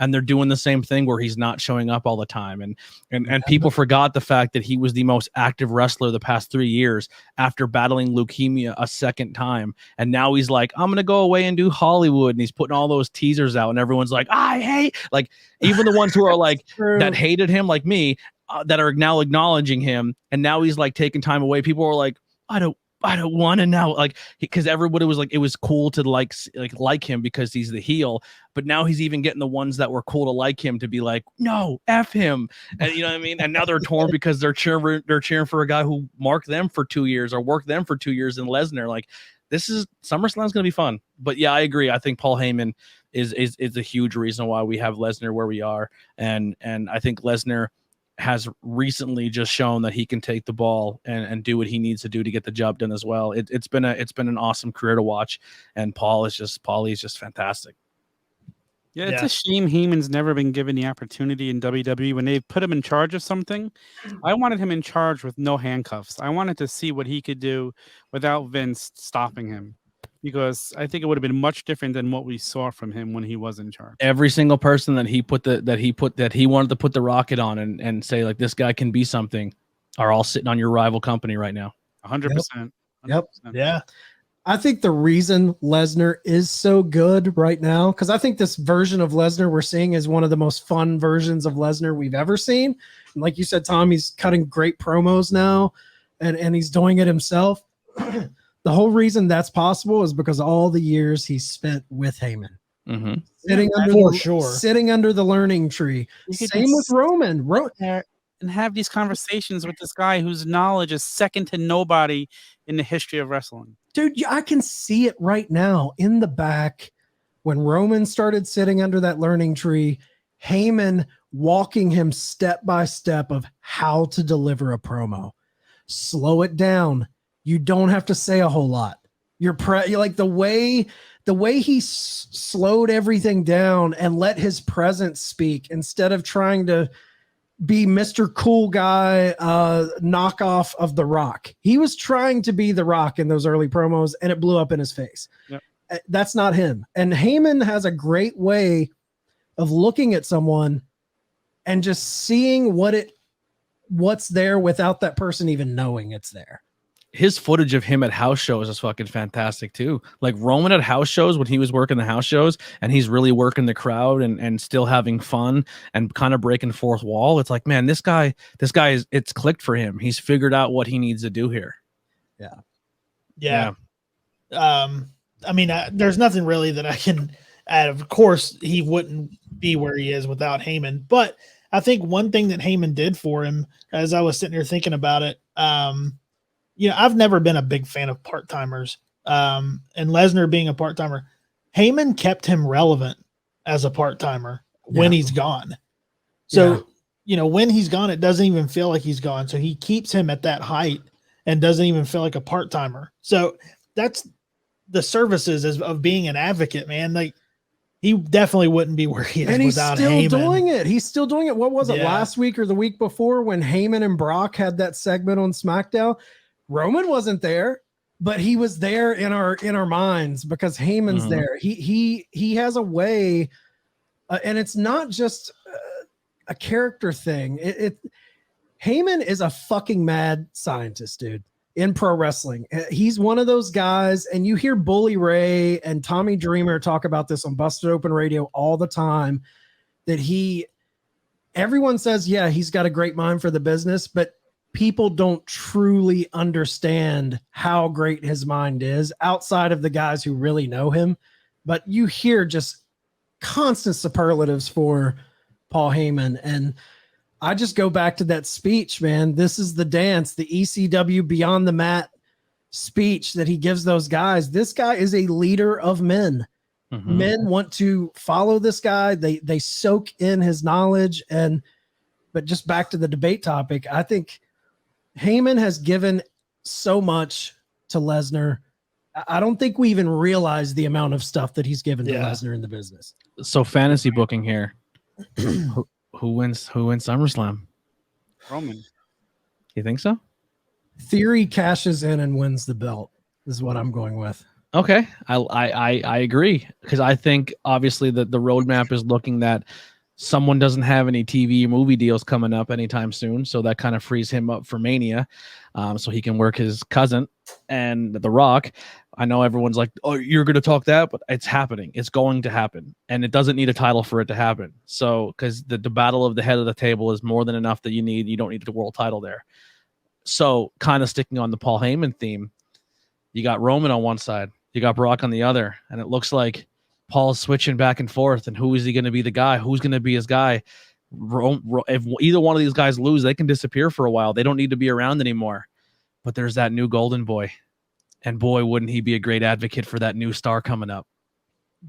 And they're doing the same thing where he's not showing up all the time. And people forgot the fact that he was the most active wrestler the past 3 years after battling leukemia a second time. And now he's like, I'm going to go away and do Hollywood. And he's putting all those teasers out and everyone's like, I hate, like even the ones who are like, that hated him like me, that are now acknowledging him. And now he's like taking time away. People are like, I don't want to now, like, because everybody was like, it was cool to like him because he's the heel, but now he's even getting the ones that were cool to like him to be like, no, F him. And you know what I mean? And now they're torn because they're cheering for a guy who marked them for 2 years or worked them for 2 years in Lesnar. Like, SummerSlam's going to be fun. But yeah, I agree. I think Paul Heyman is a huge reason why we have Lesnar where we are. And I think Lesnar has recently just shown that he can take the ball and do what he needs to do to get the job done as well. It's been an awesome career to watch, and Paulie's just fantastic. Yeah, it's a shame Heyman's never been given the opportunity in WWE when they put him in charge of something. I wanted him in charge with no handcuffs. I wanted to see what he could do without Vince stopping him, because I think it would have been much different than what we saw from him when he was in charge. Every single person that he wanted to put the rocket on and say like this guy can be something are all sitting on your rival company right now. 100%. Yep. Yeah. I think the reason Lesnar is so good right now, because I think this version of Lesnar we're seeing is one of the most fun versions of Lesnar we've ever seen. And like you said, Tom, he's cutting great promos now, and he's doing it himself. The whole reason that's possible is because of all the years he spent with Heyman. Mm-hmm. Sitting under the learning tree. Same with Roman. And have these conversations with this guy whose knowledge is second to nobody in the history of wrestling. Dude, I can see it right now in the back when Roman started sitting under that learning tree, Heyman walking him step by step of how to deliver a promo. Slow it down. You don't have to say a whole lot. You're like the way he slowed everything down and let his presence speak instead of trying to be Mr. Cool Guy knockoff of The Rock. He was trying to be The Rock in those early promos, and it blew up in his face. Yep. That's not him. And Heyman has a great way of looking at someone and just seeing what's there without that person even knowing it's there. His footage of him at house shows is fucking fantastic too. Like Roman at house shows when he was working the house shows and he's really working the crowd and still having fun and kind of breaking fourth wall. It's like, man, this guy it's clicked for him. He's figured out what he needs to do here. Yeah. I mean, there's nothing really that I can add. Of course, he wouldn't be where he is without Heyman. But I think one thing that Heyman did for him, as I was sitting here thinking about it, I've never been a big fan of part-timers. And Lesnar being a part-timer, Heyman kept him relevant as a part-timer when he's gone. So, when he's gone, it doesn't even feel like he's gone. So he keeps him at that height and doesn't even feel like a part-timer. So that's the services of being an advocate, man. Like, he definitely wouldn't be where he is without Heyman. He's still doing it. He's still doing it. What was it, last week or the week before when Heyman and Brock had that segment on SmackDown? Roman wasn't there, but he was there in our minds because Heyman's there. He has a way, and it's not just a character thing. Heyman is a fucking mad scientist, dude, in pro wrestling. He's one of those guys, and you hear Bully Ray and Tommy Dreamer talk about this on Busted Open Radio all the time, that everyone says, yeah, he's got a great mind for the business, but people don't truly understand how great his mind is outside of the guys who really know him. But you hear just constant superlatives for Paul Heyman. And I just go back to that speech, man. This is the dance, the ECW Beyond the Mat speech that he gives those guys. This guy is a leader of men. Mm-hmm. Men want to follow this guy. They soak in his knowledge. But just back to the debate topic, I think Heyman has given so much to Lesnar. I don't think we even realize the amount of stuff that he's given to Lesnar in the business. So fantasy booking here. Who wins SummerSlam? Roman. You think so? Theory cashes in and wins the belt is what I'm going with. Okay. I agree, because I think obviously the roadmap is looking that someone doesn't have any TV movie deals coming up anytime soon. So that kind of frees him up for Mania. So he can work his cousin and The Rock. I know everyone's like, oh, you're going to talk that, but it's happening. It's going to happen. And it doesn't need a title for it to happen. So, because the battle of the head of the table is more than enough that you don't need the world title there. So kind of sticking on the Paul Heyman theme, you got Roman on one side, you got Brock on the other. And it looks like Paul's switching back and forth. And who is he going to be the guy? Who's going to be his guy? If either one of these guys lose, they can disappear for a while. They don't need to be around anymore. But there's that new golden boy. And boy, wouldn't he be a great advocate for that new star coming up.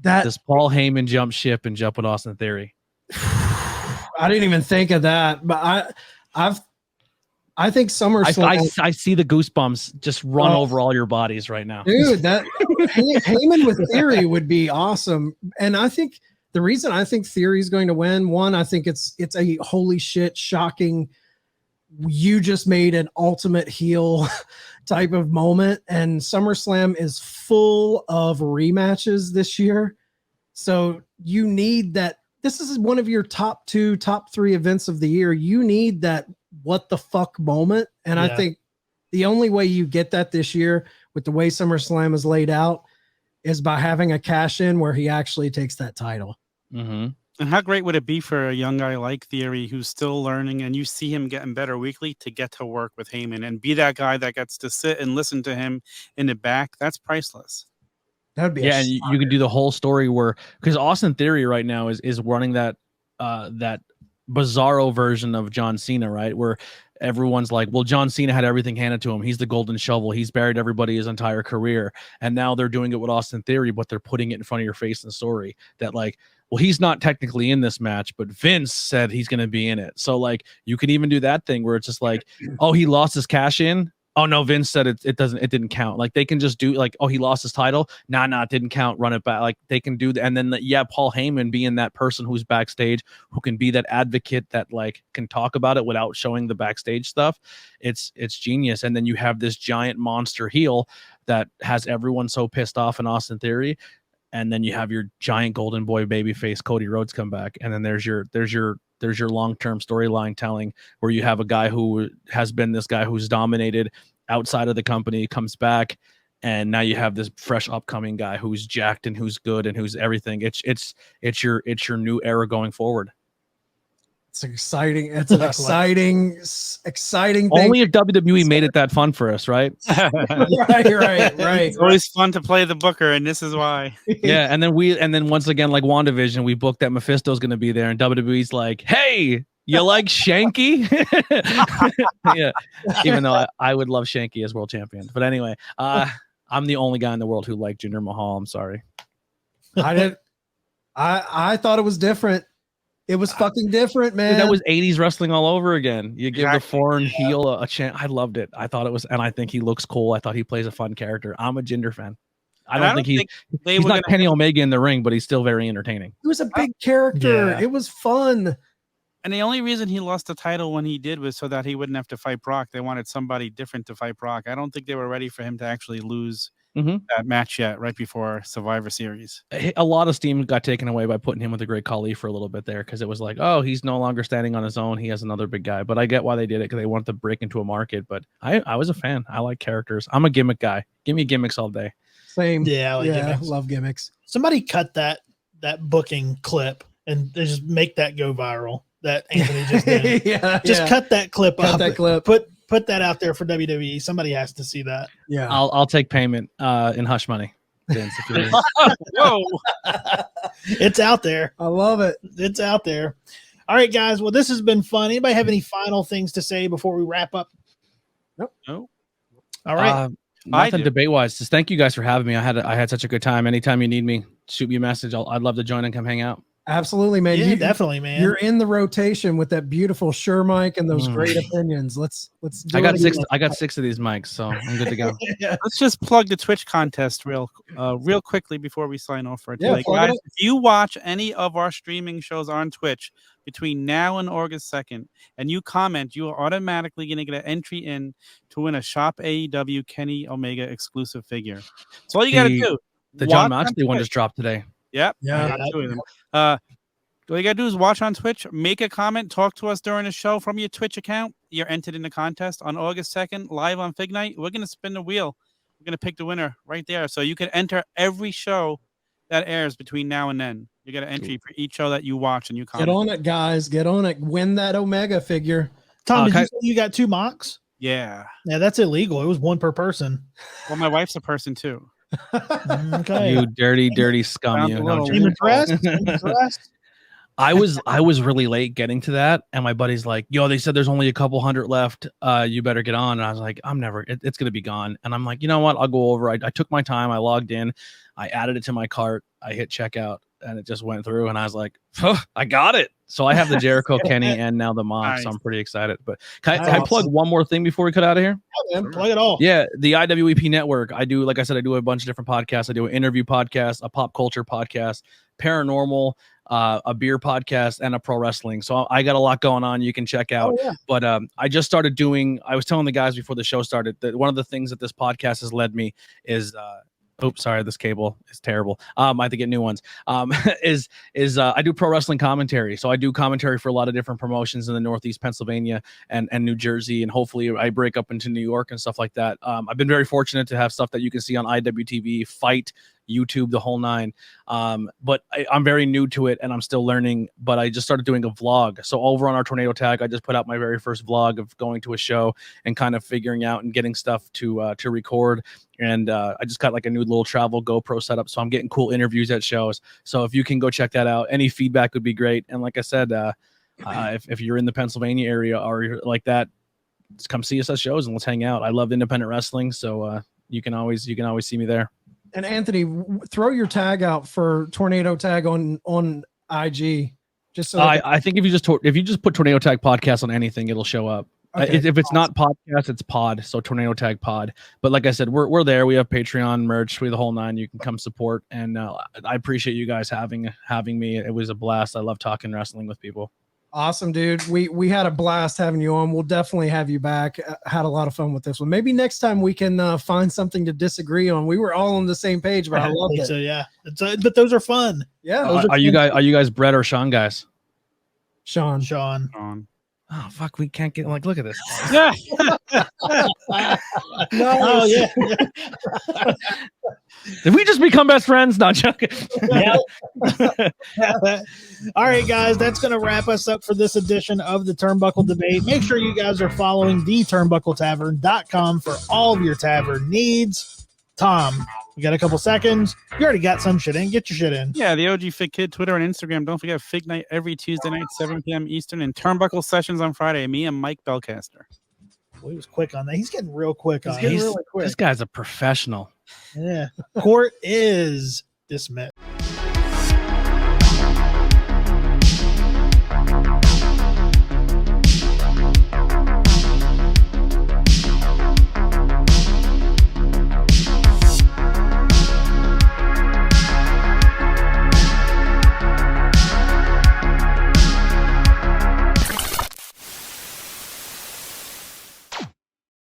Does Paul Heyman jump ship and jump with Austin Theory? I didn't even think of that, but I think SummerSlam. I see the goosebumps just run over all your bodies right now. Dude, that Heyman with Theory would be awesome. And I think the reason I think Theory is going to win, one, I think it's a holy shit, shocking, you just made an ultimate heel type of moment. And SummerSlam is full of rematches this year. So you need that. This is one of your top 2, top 3 events of the year. You need that what the fuck moment. And I think the only way you get that this year with the way SummerSlam is laid out is by having a cash in where he actually takes that title. Mm-hmm. And how great would it be for a young guy like Theory who's still learning, and you see him getting better weekly, to get to work with Heyman and be that guy that gets to sit and listen to him in the back? That's priceless. That'd be and you can do the whole story where, because Austin Theory right now is running that bizarro version of John Cena, right? Where everyone's like, well, John Cena had everything handed to him. He's the golden shovel. He's buried everybody his entire career. And now they're doing it with Austin Theory, but they're putting it in front of your face in the story that, like, well, he's not technically in this match, but Vince said he's going to be in it. So, like, you can even do that thing where it's just like, oh, he lost his cash in. Oh no, Vince said it didn't count. Like, they can just do like, oh, he lost his title. Nah, it didn't count. Run it back. Like, they can do that. And then Paul Heyman being that person who's backstage, who can be that advocate that, like, can talk about it without showing the backstage stuff. It's genius. And then you have this giant monster heel that has everyone so pissed off in Austin Theory. And then you have your giant golden boy babyface Cody Rhodes come back. And then there's your long-term storyline telling where you have a guy who has been this guy who's dominated outside of the company, comes back, and now you have this fresh upcoming guy who's jacked and who's good and who's everything. It's your new era going forward. It's exciting. It's an exciting thing. Only if WWE made it that fun for us, right? right. It's always fun to play the booker, and this is why. Yeah, and then once again, like WandaVision, we booked that Mephisto's going to be there, and WWE's like, hey, you like Shanky? Yeah, even though I would love Shanky as world champion. But anyway, I'm the only guy in the world who liked Jinder Mahal. I'm sorry. I thought it was different. It was fucking different, man. Dude, that was 80s wrestling all over again. You give the foreign heel a chance. I loved it. I thought it was, and I think he looks cool. I thought he plays a fun character. I'm a Jinder fan. I don't think he's not Kenny Omega in the ring, but he's still very entertaining. He was a big character. Yeah. It was fun. And the only reason he lost the title when he did was so that he wouldn't have to fight Brock. They wanted somebody different to fight Brock. I don't think they were ready for him to actually lose that match yet, right before Survivor Series. A lot of steam got taken away by putting him with the Great Khali for a little bit there, because it was like, oh, he's no longer standing on his own. He has another big guy. But I get why they did it, because they wanted to break into a market. But I was a fan. I like characters. I'm a gimmick guy. Give me gimmicks all day. Same. Yeah, I like gimmicks. Love gimmicks. Somebody cut that booking clip and they just make that go viral. That Anthony just did. Just cut that clip up. That clip. Put that out there for WWE. Somebody has to see that. Yeah. I'll take payment in hush money. Vince, if you're Whoa. It's out there. I love it. It's out there. All right, guys. Well, this has been fun. Anybody have any final things to say before we wrap up? Nope. No. All right. Nothing debate wise. Just thank you guys for having me. I had such a good time. Anytime you need me, shoot me a message. I'd love to join and come hang out. Absolutely, man. Yeah, definitely, man. You're in the rotation with that beautiful Shure mic and those great opinions. Let's do I got it. I got 6 of these mics, so I'm good to go. Let's just plug the Twitch contest real quickly before we sign off for today. plug it Guys, up. if you watch any of our streaming shows on Twitch between now and August 2nd, and you comment, you are automatically going to get an entry in to win a Shop AEW Kenny Omega exclusive figure. So all you got to do. The John watch on Moxley one Twitch. just dropped today. Yep. Yeah. I got 2 of them. All you gotta do is watch on Twitch, make a comment, talk to us during the show from your Twitch account. You're entered in the contest on August 2nd, live on Fig Night. We're gonna spin the wheel. We're gonna pick the winner right there. So you can enter every show that airs between now and then. You get an entry for each show that you watch and you comment. Get on it, guys. Get on it. Win that Omega figure. Tom, did you say you got 2 mocks? Yeah. Yeah, that's illegal. It was 1 per person. Well, my wife's a person too. Okay. You dirty scum. Found You. a No, little- I'm joking. Impressed? I was really late getting to that, and my buddy's like, "Yo, they said there's only a couple hundred left. You better get on." And I was like, it's gonna be gone." And I'm like, you know what? I'll go over. I took my time. I logged in. I added it to my cart. I hit checkout, and it just went through. And I was like, I got it. So I have the Jericho Kenny and now the mock. Nice. So I'm pretty excited. But can I plug one more thing before we cut out of here? Yeah, man, plug it all. Yeah, the IWEP network. I do, like I said, I do a bunch of different podcasts. I do an interview podcast, a pop culture podcast, paranormal, a beer podcast, and a pro wrestling. So I got a lot going on you can check out. But I just started doing, I was telling the guys before the show started that one of the things that this podcast has led me is oops, sorry, this cable is terrible. I have to get new ones. Is I do pro wrestling commentary. So I do commentary for a lot of different promotions in the Northeast Pennsylvania and New Jersey, and hopefully I break up into New York and stuff like that. I've been very fortunate to have stuff that you can see on IWTV, Fight, YouTube, the whole 9. But I'm very new to it and I'm still learning, but I just started doing a vlog. So over on our Tornado Tag, I just put out my very first vlog of going to a show and kind of figuring out and getting stuff to record. And I just got like a new little travel GoPro setup. So I'm getting cool interviews at shows. So if you can go check that out, any feedback would be great. And like I said, if you're in the Pennsylvania area or you're like that, just come see us at shows and let's hang out. I love independent wrestling. So you can always see me there. And Anthony, throw your tag out for Tornado Tag on IG. Just so I think if you just put Tornado Tag Podcast on anything, it'll show up. Okay, If it's not podcast, it's pod. So Tornado Tag Pod. But like I said, we're there. We have Patreon merch. We have the whole 9. You can come support. And I appreciate you guys having me. It was a blast. I love talking wrestling with people. Awesome, dude. We had a blast having you on. We'll definitely have you back. Had a lot of fun with this one. Maybe next time we can find something to disagree on. We were all on the same page, but I loved it. So yeah, but those are fun. Yeah. Are you guys Brett or Sean guys? Sean. Oh fuck, we can't get look at this. Yeah. Oh yeah. Did we just become best friends? Not joking. Yeah. All right, guys, that's going to wrap us up for this edition of the Turnbuckle Debate. Make sure you guys are following theturnbuckletavern.com for all of your tavern needs. Tom, we got a couple seconds. You already got some shit in. Get your shit in. Yeah, the OG Fig Kid, Twitter and Instagram. Don't forget Fig Night every Tuesday night, 7 p.m. Eastern, and Turnbuckle Sessions on Friday. Me and Mike Belcaster. Well, he was quick on that. He's getting real quick on it. Really quick. This guy's a professional. Yeah. Court is dismissed.